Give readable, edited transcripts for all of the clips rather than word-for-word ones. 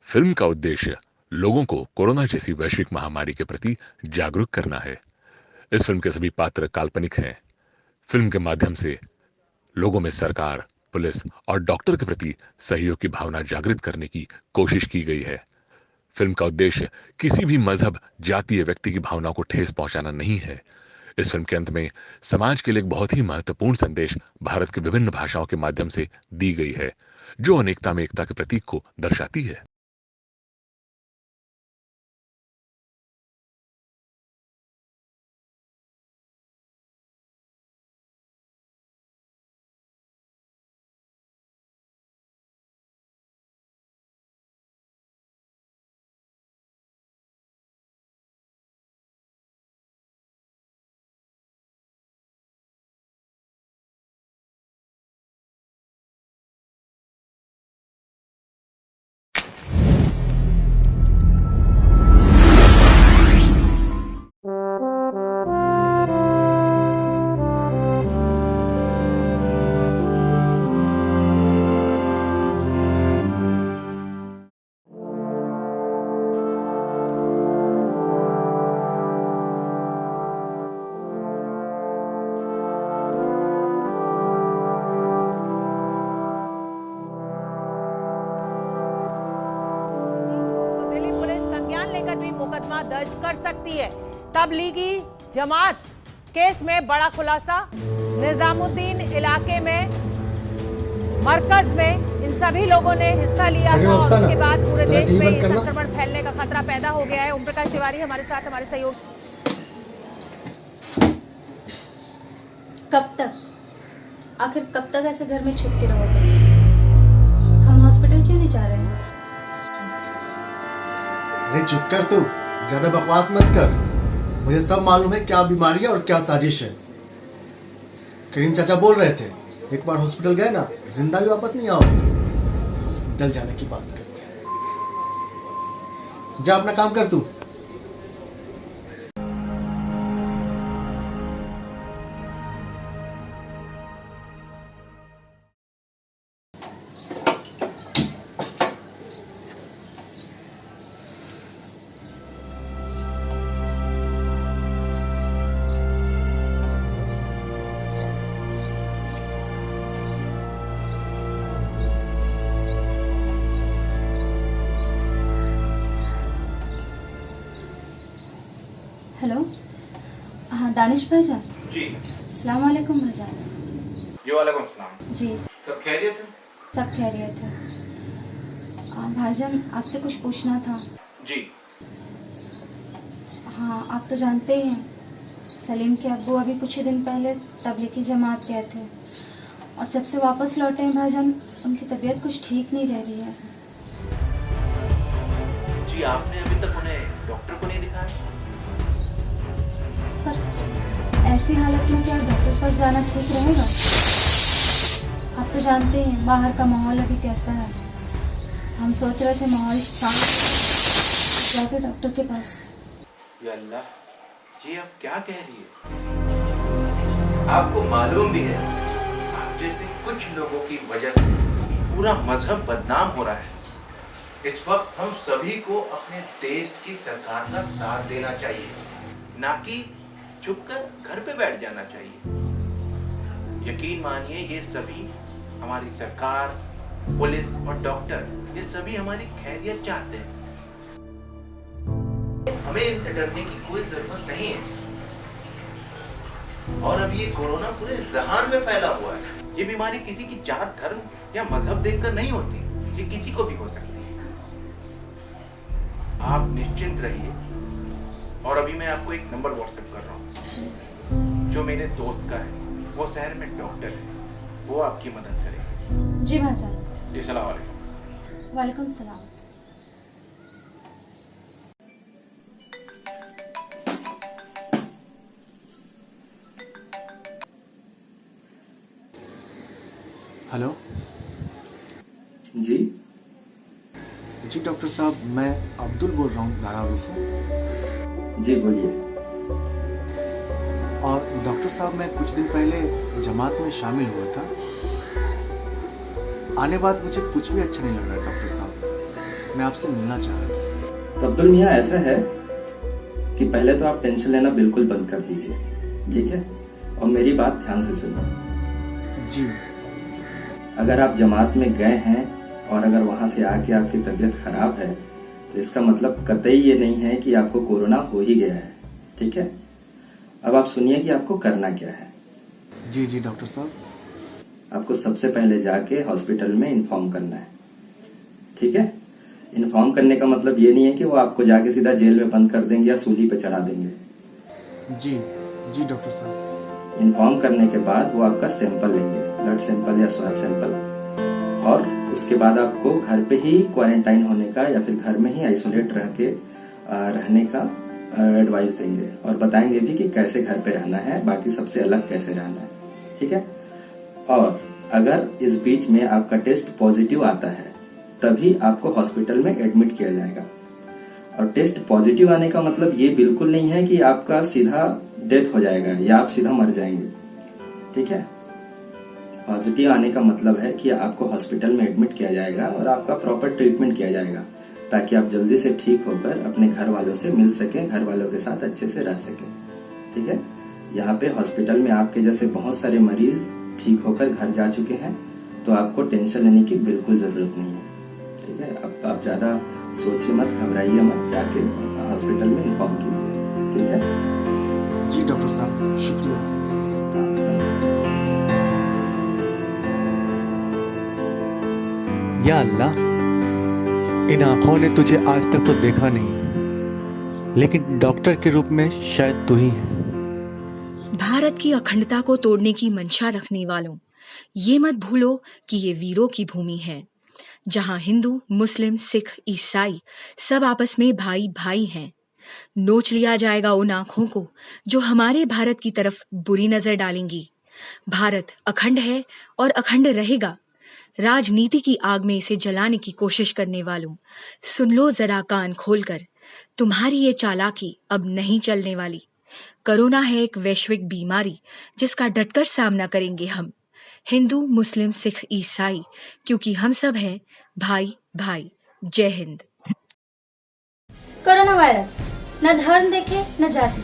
Film का उद्देश्य लोगों को कोरोना जैसी वैश्विक महामारी के प्रति जागरूक करना है। इस फिल्म के सभी पात्र काल्पनिक हैं। फिल्म के माध्यम से लोगों में सरकार, पुलिस और डॉक्टर के प्रति सहयोग की भावना जागृत करने की कोशिश की गई है। फिल्म का उद्देश्य किसी भी मजहब, जाति या व्यक्ति की भावनाओं को ठेस पहुंचाना नहीं है। इस फिल्म के अंत में समाज के लिए एक बहुत ही महत्वपूर्ण संदेश भारत की विभिन्न भाषाओं के माध्यम से दी गई है, जो अनेकता में एकता के प्रतीक को दर्शाती है। दिल्ली पुलिस संज्ञान लेकर भी मुकदमा दर्ज कर सकती है। तबलीगी जमात केस में बड़ा खुलासा। निजामुद्दीन इलाके में, मरकज में इन सभी लोगों ने हिस्सा लिया था और उसके बाद पूरे देश में ये संक्रमण फैलने का खतरा पैदा हो गया है। ओम प्रकाश तिवारी हमारे साथ, हमारे सहयोग। कब तक, आखिर कब तक ऐसे घर में छुप के रहोगे? हम हॉस्पिटल क्यों नहीं जा रहे हैं? अरे चुप कर तू, ज्यादा बकवास मत कर। मुझे सब मालूम है क्या बीमारी है और क्या साजिश है। करीम चाचा बोल रहे थे एक बार हॉस्पिटल गए ना, जिंदा भी वापस नहीं आओगे। हॉस्पिटल जाने की बात करते हैं। जा अपना काम कर तू। हेलो, हाँ दानिश भाईजान। जी। अस्सलाम वालेकुम भाईजान। जी वालेकुम सलाम। जी सब खैरियत है? सब खैरियत है। भाईजान आपसे कुछ पूछना था। जी। हाँ आप तो जानते ही हैं, सलीम के अब्बू अभी कुछ ही दिन पहले तबलीगी जमात गए थे और जब से वापस लौटे हैं भाईजान, उनकी तबीयत कुछ ठीक नहीं रह रही है। जी आपने अभी तक उन्हें डॉक्टर को नहीं दिखाया? पर ऐसी हालत में क्या डॉक्टर के पास जाना ठीक रहेगा? आप तो जानते हैं बाहर का माहौल अभी कैसा है। हम सोच रहे थे माहौल शांत जाके डॉक्टर के पास। या अल्लाह, ये आप क्या कह रही है? आपको मालूम भी है आप जैसे कुछ लोगों की वजह से पूरा मजहब बदनाम हो रहा है। इस वक्त हम सभी को अपने देश की सरकार का साथ देना चाहिए, ना कि छुपकर घर पे बैठ जाना चाहिए। यकीन मानिए ये सभी, हमारी सरकार, पुलिस और डॉक्टर, ये सभी हमारी खैरियत चाहते हैं। हमें इनसे डरने की कोई जरूरत नहीं है। और अब ये कोरोना पूरे जहान में फैला हुआ है। ये बीमारी किसी की जात, धर्म या मजहब देखकर नहीं होती, ये किसी को भी हो सकती है। आप निश्चिंत रहिए। और अभी मैं आपको एक नंबर व्हाट्सएप कर रहा हूँ जो मेरे दोस्त का है। वो शहर में डॉक्टर है, वो आपकी मदद करेगा। जी भाईजान। जी सलाम वालेकुम। वालेकुम सलाम। हेलो जी जी डॉक्टर साहब, मैं अब्दुल बोल रहा हूँ धारावी से। जी बोलिए। और डॉक्टर साहब मैं कुछ दिन पहले जमात में शामिल हुआ था। आने बाद मुझे कुछ भी अच्छा नहीं लग रहा डॉक्टर साहब। मैं आपसे मिलना चाह रहा था। तो अब्दुल मियाँ, ऐसा है कि पहले तो आप टेंशन लेना बिल्कुल बंद कर दीजिए, ठीक है? और मेरी बात ध्यान से सुनो। जी। अगर आप जमात में गए हैं और अगर वहां से आके आपकी तबीयत खराब है तो इसका मतलब कतई ये नहीं है कि आपको कोरोना हो ही गया है, ठीक है? अब आप सुनिए कि आपको करना क्या है। जी जी डॉक्टर साहब। आपको सबसे पहले जाके हॉस्पिटल में इन्फॉर्म करना है, ठीक है? इन्फॉर्म करने का मतलब ये नहीं है कि वो आपको जाके सीधा जेल में बंद कर देंगे या सूली पे चढ़ा देंगे। जी जी डॉक्टर साहब। इन्फॉर्म करने के बाद वो आपका सैंपल लेंगे, ब्लड सैंपल या स्वैब सैंपल, और उसके बाद आपको घर पे ही क्वारंटाइन होने का या फिर घर में ही आइसोलेट रह के रहने का एडवाइस देंगे और बताएंगे भी कि कैसे घर पे रहना है, बाकी सबसे अलग कैसे रहना है, ठीक है? और अगर इस बीच में आपका टेस्ट पॉजिटिव आता है तभी आपको हॉस्पिटल में एडमिट किया जाएगा। और टेस्ट पॉजिटिव आने का मतलब ये बिल्कुल नहीं है कि आपका सीधा डेथ हो जाएगा या आप सीधा मर जाएंगे, ठीक है? पॉजिटिव आने का मतलब है कि आपको हॉस्पिटल में एडमिट किया जाएगा और आपका प्रॉपर ट्रीटमेंट किया जाएगा ताकि आप जल्दी से ठीक होकर अपने घर वालों से मिल सके, घर वालों के साथ अच्छे से रह सके, ठीक है? यहाँ पे हॉस्पिटल में आपके जैसे बहुत सारे मरीज ठीक होकर घर जा चुके हैं, तो आपको टेंशन लेने की बिल्कुल जरूरत नहीं है, ठीक है? आप ज्यादा सोचिए मत, घबराइए मत, जाके हॉस्पिटल में इन्फॉर्म कीजिए, ठीक है? जी डॉक्टर साहब, शुक्रिया। हाँ, नमस्कार। या अल्लाह, इन आंखों ने तुझे आज तक तो देखा नहीं, लेकिन डॉक्टर के रूप में शायद तू ही है। भारत की अखंडता को तोड़ने की मंशा रखने वालों, ये मत भूलो कि ये वीरों की भूमि है, जहां हिंदू, मुस्लिम, सिख, ईसाई सब आपस में भाई भाई हैं। नोच लिया जाएगा उन आंखों को जो हमारे भारत की तरफ बुरी नजर डालेंगी। भारत अखंड है और अखंड रहेगा। राजनीति की आग में इसे जलाने की कोशिश करने वालों, सुन लो जरा कान खोलकर, तुम्हारी ये चालाकी अब नहीं चलने वाली। कोरोना है एक वैश्विक बीमारी जिसका डटकर सामना करेंगे हम, हिंदू, मुस्लिम, सिख, ईसाई, क्योंकि हम सब हैं भाई भाई। जय हिंद। করোনা ভাইরাস না ধর্ম দেখে না জাতি,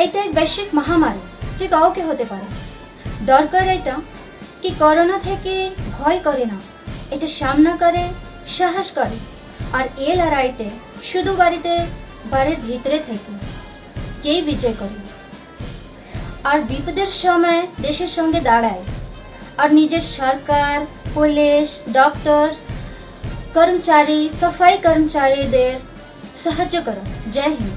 এটা এক বৈশ্বিক মহামারী যে কাউকে হতে পারে। দরকার এটা কি করোনা থেকে ভয় করে না, এটা সামনা করে, সাহস করে, আর এই লড়াইতে শুধু বাড়ির ভিতরে থেকে কেই বিজয় করে আর বিপদের সময় দেশের সঙ্গে দাঁড়ায় আর নিজের সরকার, পুলিশ, ডক্টর, कर्मचारी, सफाई कर्मचारीদের સાহায્ય કરો। જય હિન્દ।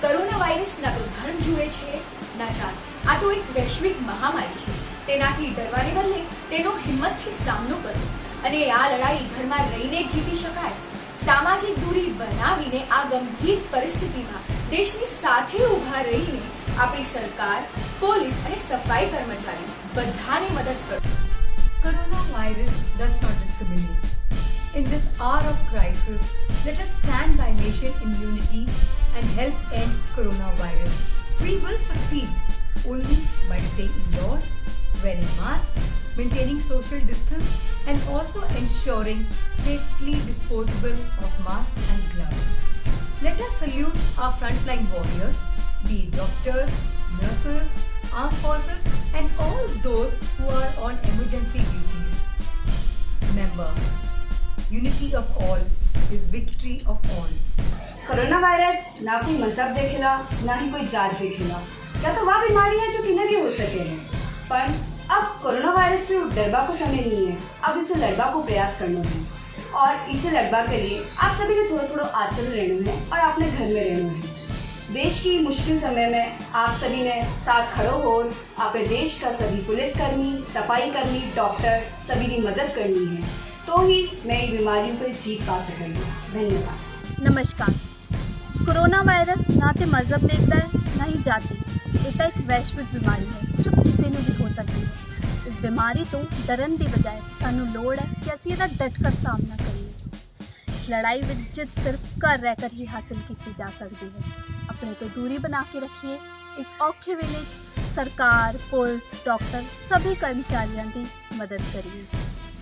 કોરોના વાયરસ ના તો ધર્મ જુએ છે ના જાત, આ તો એક વૈશ્વિક મહામારી છે। તેનાથી ડરવાને બદલે તેનો હિંમતથી સામનો કરો અને આ લડાઈ ઘરમાં રહીને જ જીતી શકાય। સામાજિક દૂરી બનાવીને આ ગંભીર પરિસ્થિતિમાં દેશની સાથે ઊભા રહીને આપણી સરકાર, પોલીસ અને સફાઈ કર્મચારી બધાને મદદ કરો। Corona virus does not discriminate. In this hour of crisis, let us stand by nation in unity and help end coronavirus. We will succeed only by staying indoors, wearing masks, maintaining social distance, and also ensuring safely disposable of masks and gloves. Let us salute our frontline warriors, be it doctors, nurses, armed forces, and all those who are on emergency duties. Remember, unity of all is victory of all. Corona virus ना कोई मजहब देखेला, ना ही कोई जात देखेला, क्या तो वह बीमारी है जो किन्हें भी हो सके हैं। पर अब कोरोना वायरस से डरबा को समय नहीं है, अब इसे लड़बा को प्रयास करना है। और इसे लड़बा के लिए आप सभी ने थोड़ा थोड़ा आतंक रहना है और अपने घर में रहना है। देश की मुश्किल समय में आप सभी ने साथ खड़ो हो अपने देश का सभी पुलिसकर्मी, सफाई कर्मी, डॉक्टर सभी की मदद करनी है, तो ही नई बीमारियों पर जीत पा सकेंगे। धन्यवाद। नमस्कार। कोरोना वायरस ना तो मजहब देखता है ना ही जाति, ये एक वैश्विक बीमारी है जो किसी ने भी हो सकती है। इस बीमारी तो डरन की बजाय सानू लोड़ है कि असीं इहदा डट कर सामना करिए। इस लड़ाई में जित सिर्फ घर रहकर ही हासिल की जा सकती है। अपने को दूरी बना के रखिए। इस औखे वेले सरकार, पुलिस, डॉक्टर सभी कर्मचारियों की मदद करिए।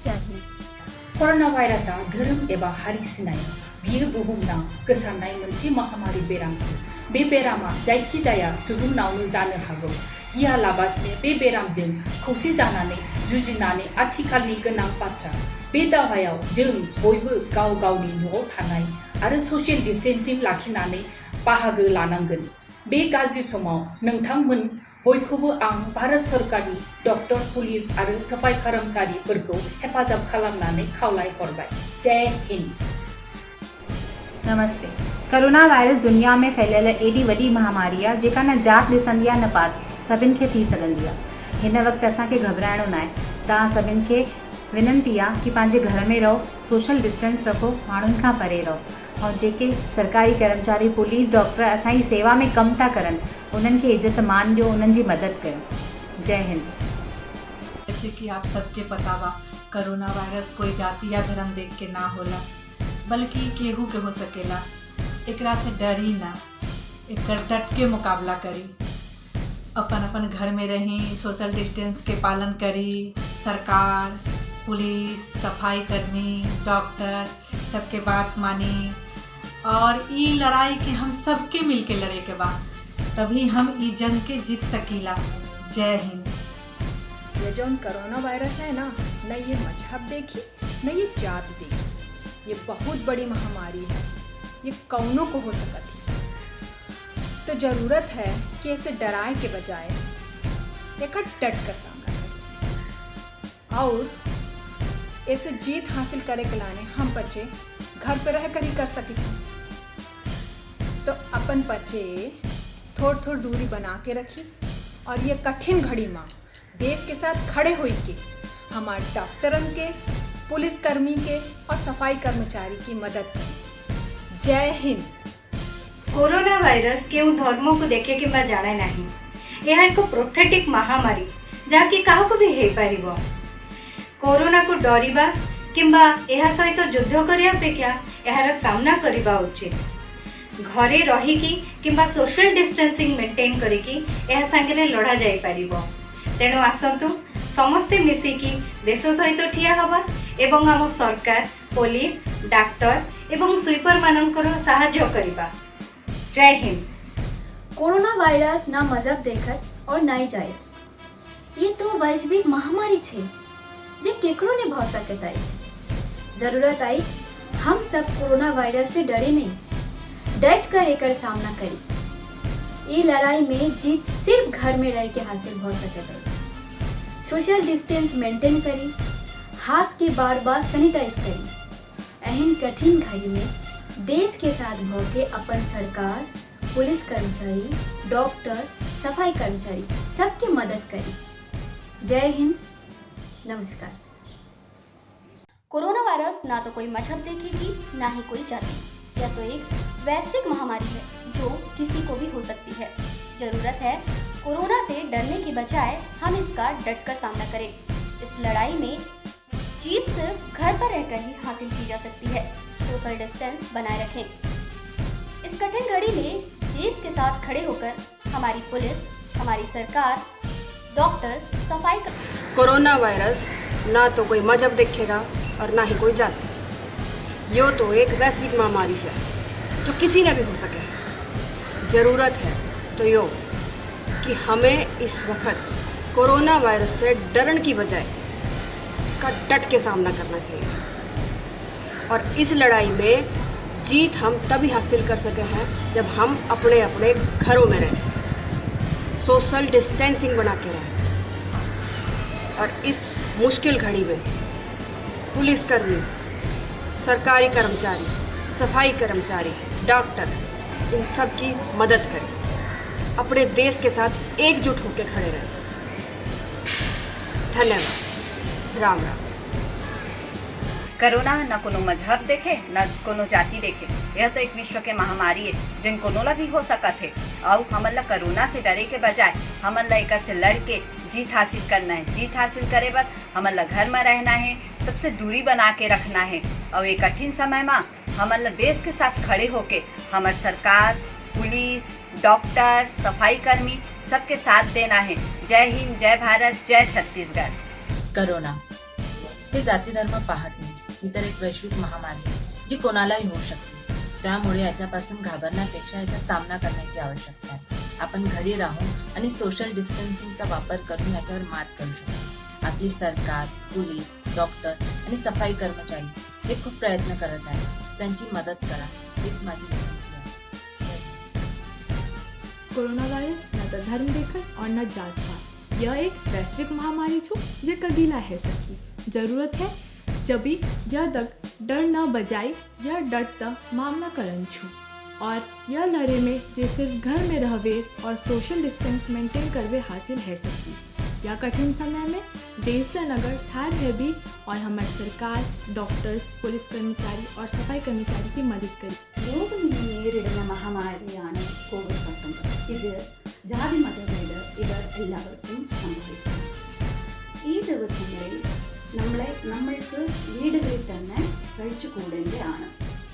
जय हिंद। कर'ना भाइरासआ धोरोम एबा हारि सिनाया बियो बुहुमनां गोसारनाय मोनसे महामारि बेरामसो। बे बेरामा जायखिजाया सुबुंनावनो जानो हागौ। गियालाबासिनो बे बेरामजों खौसे जानानै जुजिनानै आथिखालनि गोनां बाथ्रा। बे दावहायाव जों बयबो गाव गावनि न'आव थानाय आरो ससियेल डिस्टेन्सिं लाखिनानै बाहागो लानांगोन। बे गाज्रि समाव नोंथांमोन बयखौबो आं भारत सरकारनि डक्टर, पुलिस आरो सफाई कर्मचारिफोरखौ हेफाजाब खालामनानै खावलायहरबाय। जय हिंद। नमस्ते। कोरोना वायरस दुनिया में फैलियल एडी वॾी महामारी आहे जेका न जात ॾिसंदी आहे न पात, सभिनि खे थी सघंदी आहे। हिन वक़्तु असांखे घबराइणो न आहे। तव्हां सभिनि खे विनंती आहे कि पंहिंजे घर में रहो, सोशल डिस्टेंस रखो, माण्हुनि खां परे रहो। और जेके सरकारी कर्मचारी, पुलिस, डॉक्टर असांजी सेवा में कमु था करनि, उन्हनि खे इज़त मान ॾियो, उन्हनि जी मदद कयो। जय हिंद। जैसे कि आप सबके पता बा, कोरोना वायरस कोई जाति या धर्म देख के ना होला, बल्कि केहू के हो सकेला। एकरा से डरी ना, एकर डट के मुकाबला करी, अपन अपन घर में रही, सोशल डिस्टेंस के पालन करी। सरकार, पुलिस, सफाई कर्मी, डॉक्टर सबके बात मानी और ई लड़ाई के हम सबके मिल के लड़े के बा, तभी हम ई जंग के जीत सकीला। जय हिंद। ये जो कोरोना वायरस है ना, न ये मजहब देखी न ये जात देखी, ये बहुत बड़ी महामारी है। ये कौनों को हो सकती, तो ज़रूरत है कि इसे डराए के बजाय एक डट कर सामना करें और इसे जीत हासिल करे के लाने हम बच्चे घर पे रह कर ही कर सकी थे। तो अपन बच्चे थोड़ी थोड़ी दूरी बना के रखी और ये कठिन घड़ी में देश के साथ खड़े हुई के हमारे डॉक्टरन के, पुलिसकर्मी के और सफाई कर्मचारी की मदद करें। जय हिंद। कोरोना वायरस केउ धर्म को देखे कि जाने नहीं। यह एक प्रोथेटिक महामारी जहाँकि क्या भी हो पार। कोरोना को डरवा किंबा यह सहित युद्ध करने अपेक्षा यार सामना करने उचित। घरे रहीकि किंबा सोशल डिस्टेंसिंग मेंटेन करिकी यह सांगे लड़ा जाई पारिबो। तेणु आसतु समस्ते मिसिकी देश सहित ठिया हवा एवं आम सरकार, पुलिस, डाक्टर एवं स्वीपर मानकर साहाय्य करिबा। जय हिंद। कोरोना वायरस ना मजहब देखत और ना ही जाए। ये तो वैश्विक महामारी छे जे केकरो ने भाव सकता है। जरूरत आई हम सब कोरोना वायरस से डरे नहीं, डट कर एकर सामना करी। ये लड़ाई में जीत सिर्फ घर में रह के हासिल हो सकता है। सोशल डिस्टेंस मेंटेन करी, हाथ के बार बार सैनिटाइज करी। एहन कठिन घड़ी में देश के साथ भौ के अपन सरकार, पुलिस कर्मचारी, डॉक्टर, सफाई कर्मचारी सबकी मदद करी। जय हिंद। नमस्कार। कोरोना वायरस ना तो कोई मजहब देखेगी ना ही कोई जाति। यह तो एक वैश्विक महामारी है जो किसी को भी हो सकती है। जरूरत है कोरोना से डरने की बजाय हम इसका डटकर सामना करें। इस लड़ाई में जीत सिर्फ घर पर रहकर ही हासिल की जा सकती है। सोशल डिस्टेंस बनाए रखें। इस कठिन घड़ी में देश के साथ खड़े होकर हमारी पुलिस, हमारी सरकार, डॉक्टर, सफाई। कोरोना वायरस ना तो कोई मजहब देखेगा और ना ही कोई जाति। यो तो एक वैश्विक महामारी है जो किसी ने भी हो सके। ज़रूरत है तो यो कि हमें इस वक्त कोरोना वायरस से डरने की बजाय उसका डट के सामना करना चाहिए। और इस लड़ाई में जीत हम तभी हासिल कर सके हैं जब हम अपने अपने घरों में रहें, सोशल डिस्टेंसिंग बना के रहें। और इस मुश्किल घड़ी में पुलिसकर्मी, सरकारी कर्मचारी, सफाई कर्मचारी, डॉक्टर इन सब की मदद करें। अपने देश के साथ एकजुट होकर खड़े रहें। धन्यवाद। राम राम। कोरोना न कोनो मजहब देखे न कोनो जाति देखे। यह तो एक विश्व के महामारी है जिन कोनो ला भी हो सकत है। और हमन ला कोरोना से डरे के बजाय हमन ला एकर से लड़ के जीत हासिल करना है। जीत हासिल करे बर हमन ला घर में रहना है, सबसे दूरी बना के रखना है। और ये कठिन समय में हमन ला देश के साथ खड़े होके हमार सरकार, पुलिस, डॉक्टर, सफाई कर्मी सबके साथ देना है। जय हिंद, जय भारत, जय छत्तीसगढ़। कोरोना हे जाती धर्म पाहत नाही, ही तर एक वैश्विक महामारी आहे जी कोणालाही होऊ शकते. त्यामुळे याच्यापासून घाबरण्यापेक्षा याचा सामना करण्याची आवश्यकता आहे. आपण घरी राहून आणि सोशल डिस्टन्सिंगचा वापर करून याच्यावर मात करू शकतो. आपली सरकार, पोलीस, डॉक्टर आणि सफाई कर्मचारी हे खूप प्रयत्न करत आहेत. त्यांची मदत करा, हीच माझी विनंती आहे. कोरोना वायरस न तो धर्म देखत और न जात पात, यह एक वैश्विक महामारी छू जो कभी ना है सकती. जरूरत है जबी यह डर न बजाई यह डर तक मामला करन छू और यह लड़े में जे सिर्फ घर में रहवे और सोशल डिस्टेंस मेंटेन करवे हासिल है सकती. यह कठिन समय में देश नगर ठार है भी और हमारी सरकार, डॉक्टर्स, पुलिस कर्मचारी और सफाई कर्मचारी की मदद करी. ലോകം നേരിടുന്ന മഹാമാരിയാണ് കോവിഡ്-19. ഇത് ജാതി മതഭേദ ഇവർ എല്ലാവർക്കും സംഭവിക്കുന്നു. ഈ ദിവസങ്ങളിൽ നമ്മൾക്ക് വീടുകളിൽ തന്നെ കഴിച്ചുകൂടേണ്ടതാണ്.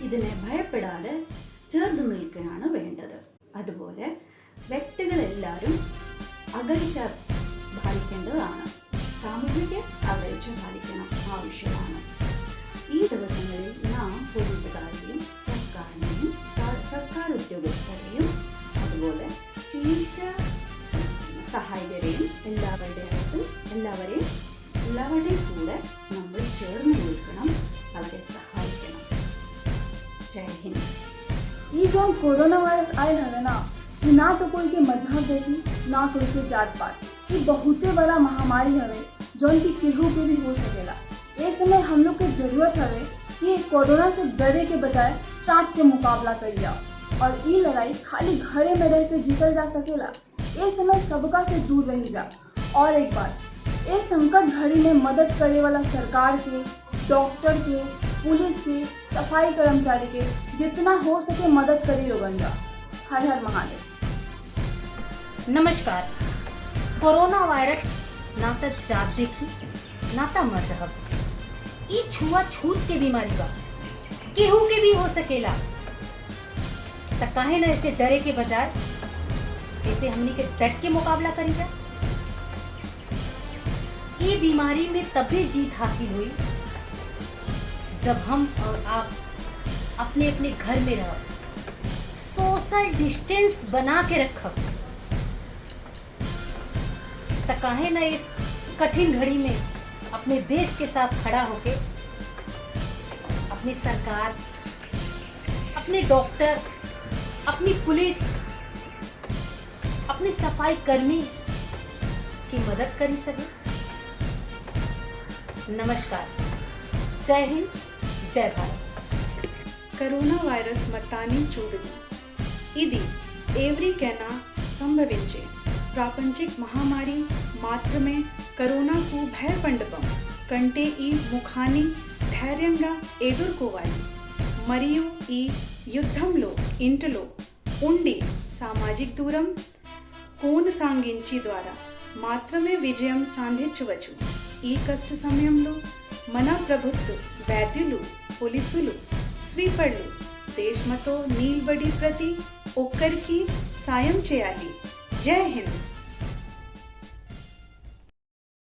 ഇതിനെ ഭയപ്പെടാതെ ചേർന്ന് നിൽക്കുകയാണ് വേണ്ടത്. അതുപോലെ വ്യക്തികളെല്ലാവരും അകൽച്ച പാലിക്കേണ്ടതാണ്. സാമൂഹിക അകൽച്ച പാലിക്കണം ആവശ്യമാണ്. ഈ ദിവസങ്ങളിൽ നാം പോലീസുകാരെയും സർക്കാർ ഉദ്യോഗസ്ഥരെയും അതുപോലെ ചികിത്സ സഹായകരെയും എല്ലാവരുടെയും കൂടെ നമ്മൾ ചേർന്ന് നിൽക്കണം, അവരെ സഹായിക്കണം. ജയ് ഹിന്ദ്. ये जो कोरोना वायरस आए है ना, ये ना तो कोई के मजहब देखी ना कोई के जात पात, ये बहुते बड़ा महामारी हवे जौन की केहू के भी हो सकेला. ये समय हम लोग के जरूरत हवे कि कोरोना से डरे के बजाय चाट के मुकाबला करी जाओ और ये लड़ाई खाली घरे में रह के जीतल जा सकेला. ये समय सबका से दूर रही जा. और एक बात, ये संकट घड़ी में मदद करे वाला सरकार के, डॉक्टर के, पुलिस के, सफाई कर्मचारी के जितना हो सके मदद करी लोगन जा. हर हर महादेव. नमस्कार. कोरोना वायरस ना तो जात देखी ना तो मजहब, ई छुआछूत के बीमारी बा, केहू के भी हो सकेला. त काहे ना इसे डरे के बजाय इसे हमनी के डट के मुकाबला करी जा. ये बीमारी में तभी जीत हासिल हुई जब हम और आप अपने अपने घर में रहो, सोशल डिस्टेंस बना के रखो. त काहे ना इस कठिन घड़ी में अपने देश के साथ खड़ा होके अपनी सरकार, अपने डॉक्टर, अपनी पुलिस, अपने सफाई कर्मी की मदद करी सके. नमस्कार. जय हिंद, जय भारत. కరోనా వైరస్ మతాన్ని చూడదు. ఇది ఎవరికైనా సంభవించే ప్రాపంచిక మహమ్మారి మాత్రమే. కరోనాకు భయపడడం కంటే ఈ ముఖాన్ని ధైర్యంగా ఎదుర్కోవాలి. మరియు ఈ యుద్ధంలో ఇంటిలో ఉండి సామాజిక దూరం కొనసాగించి ద్వారా మాత్రమే విజయం సాధించవచ్చు. ఈ కష్ట సమయంలో మన ప్రభుత్వ, వైద్యులు, పోలీసులు, స్వీపర్లు దేశంతో నిలబడి ప్రతి ఒక్కరికి సాయం చేయాలి. జై హింద్.